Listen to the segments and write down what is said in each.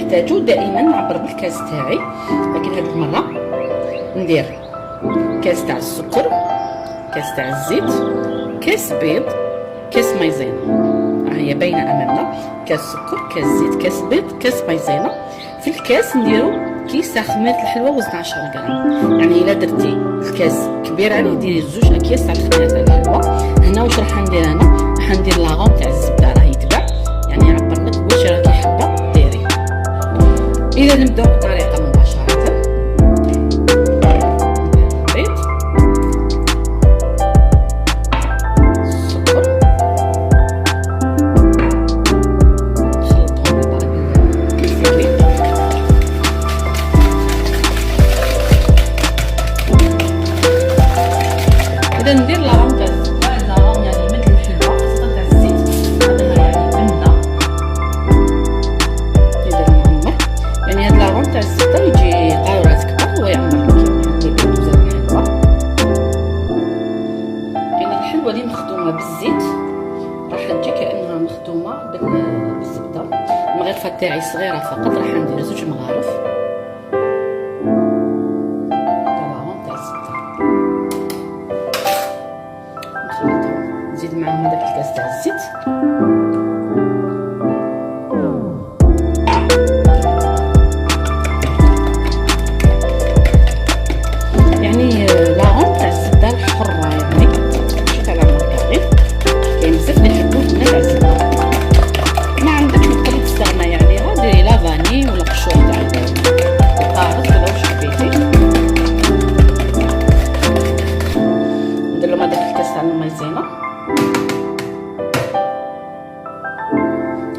نحتاجو دائما نعبر بالكاس تاعي، لكن هذه المره ندير كاس تاع السكر، كاس تاع الزيت، كاس بيض، كاس مايزينا. ها هي باينه امامنا، كاس سكر، كاس زيت، كاس بيض، كاس مايزينا. في الكاس نديرو كيس تاع خميره الحلوى وزن 10 غرام. يعني الا درتي الكاس كبير عليه ديري 2 اكياس تاع خميره تاع الحلوى. هنا واش راح ندير انا؟ راح ندير لاغون تاع الزبده، راه يتباع يعني يعبر لك واش راكي حابه ديري. اذا نبداو بالطريقه مباشره. البيض، السكر، نخلطهم بالكيفي. إذا ندير لاغون تاع الزبده، لاغون يعني مثل الحلوى خاصة تاع الزيت، هذا يعني بنه يدير معمر. يعني هاد لاغون تاع الزبده يجي قارورات كبار ويعمر لك يعني بزاف الحلوى. يعني الحلوى اللي مخدومه بالزيت راح تجي كانها مخدومه بالزبده. المغرفه تاعي صغيره فقط، راح ندير 2 مغارف تاع لاغون تاع الزبده، نخلطهم. نزيد معاهم هذاك الكاس تاع الزيت، يعني لاغون تاع الزبده الحره، يعني ماشي تاع الماركارين. كاين بزاف اللي يحبوا البنه تاع الزبده، ما عندكش تقدري تستغناي عليها، ديري لافاني ولا قشور تاع القارص ولا واش حبيتي. ندير لهم هذاك الكاس تاع المايزينا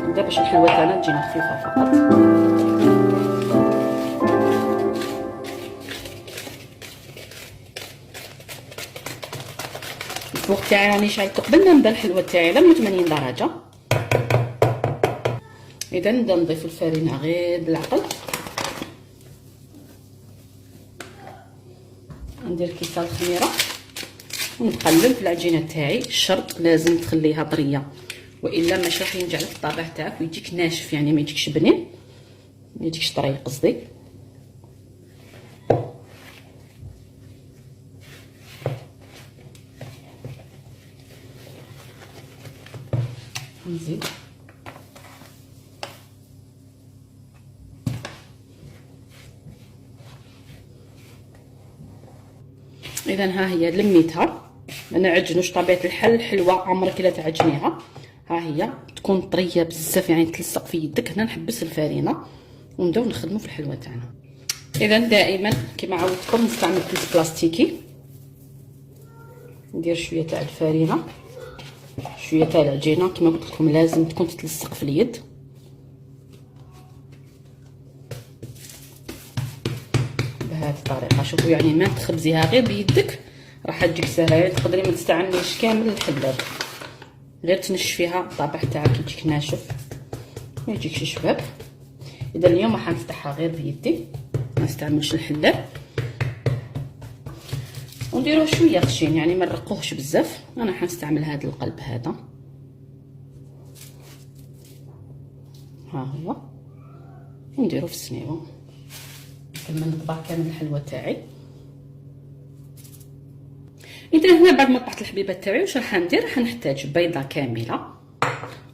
هكذا باش الحلوى تاعنا تجينا خفيفه فقط. الفوق تاعي راني شايطو قبل ما نبدا الحلوى تاعي على 180 درجه. اذا نبدا نضيف الفرينه غير بالعقل. ندير كيسه الخميره ونقلب في العجينه تاعي. الشرط لازم تخليها طريه، والا ماشي راح ينجح لك الطابع تاعك ويجيك ناشف، يعني ما يجيكش بنين، ما يجيكش طري قصدي. نزيد اذا ها هي لميتها. ما نعجنوش طبيعه الحل الحلوه عمرك لا تعجنيها. ها هي تكون طريه بزاف يعني تلصق في يدك. هنا نحبس الفرينه ونبداو نخدموا في الحلوه تاعنا. اذا دائما كما عودتكم نستعمل كيس بلاستيكي، ندير شويه تاع الفرينه شويه تاع العجينه. كما قلت لكم لازم تكون تتلصق في اليد. بهذه الطريقه شوفوا، يعني ما تخبزيها غير بيدك راح تجيك سهله. تقدري ما تستعمليش كامل الحلاب، غير تنشفيها الطابع تاعك يجيك ناشف ما يجيكش شباب. اذا اليوم راح نفتحها غير بيدي، ما نستعملش الحلاب، ونديروه شويه خشين يعني ما نرقوهش بزاف. انا حنستعمل هذا القلب هذا، ها هو، ونديرو في السنيوه كما نطبع كامل الحلوى تاعي. اذا هنا بعد ما طبعت الحبيبات تاعي واش راح ندير؟ راح نحتاج بيضه كامله،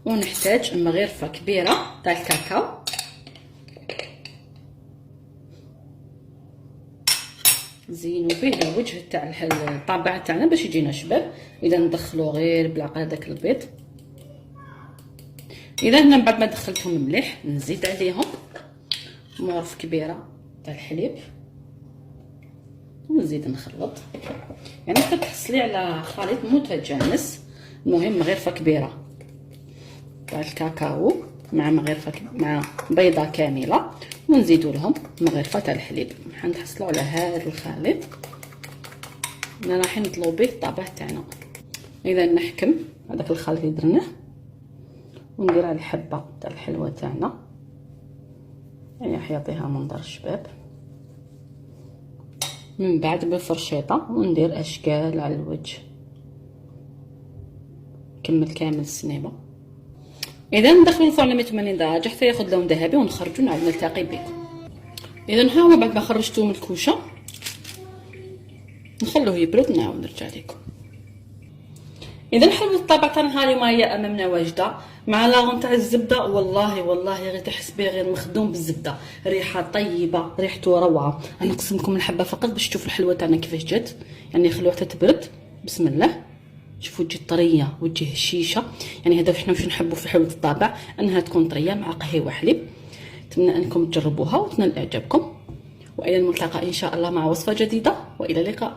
ونحتاج مغرفه كبيره تاع الكاكاو، زينوا به الوجه تاع الطابع تاعنا باش يجينا شباب. اذا ندخلو غير بالعقل هذاك البيض. اذا هنا بعد ما دخلتهم مليح نزيد عليهم مغرفه كبيره تاع الحليب ونزيد نخلط. يعني كتحصلي على خليط متجانس. المهم مغرفه كبيره تاع الكاكاو مع مع بيضه كامله، ونزيدوا لهم مغرفه تاع الحليب. حنحصلوا على هذا الخليط اللي راح نطلو به الطابع تاعنا. اذا نحكم هذاك الخليط اللي درناه وندير على الحبه تاع الحلوى تاعنا، يعني راح يعطيها منظر شباب. من بعد بالفرشيطه وندير اشكال على الوجه، نكمل كامل السنيبه. اذا ندخلوا الفرن ل 180 درجه حتى ياخذ لون ذهبي ونخرجوا نعاود نلتقي بكم. اذا ها هو بعد ما خرجتوه من الكوشه نخلوه يبرد ونعاود نرجع لكم. اذا حلوه الطابع تاعنا اليوم هي امامنا واجده مع لاغون تاع الزبده. والله غير تحس بيه غير مخدوم بالزبده، ريحه طيبه، ريحته روعه. انا نقسم لكم الحبه فقط باش تشوفوا الحلوه تاعنا كيفاش جات، يعني خلوها حتى تبرد. بسم الله، شوفوا تجي طريه وتجي هشيشه، يعني هذا حنا واش نحبوا في حلوه الطابع انها تكون طريه مع قهوه حليب. نتمنى انكم تجربوها وتنال اعجابكم، والى الملتقى ان شاء الله مع وصفه جديده، والى اللقاء.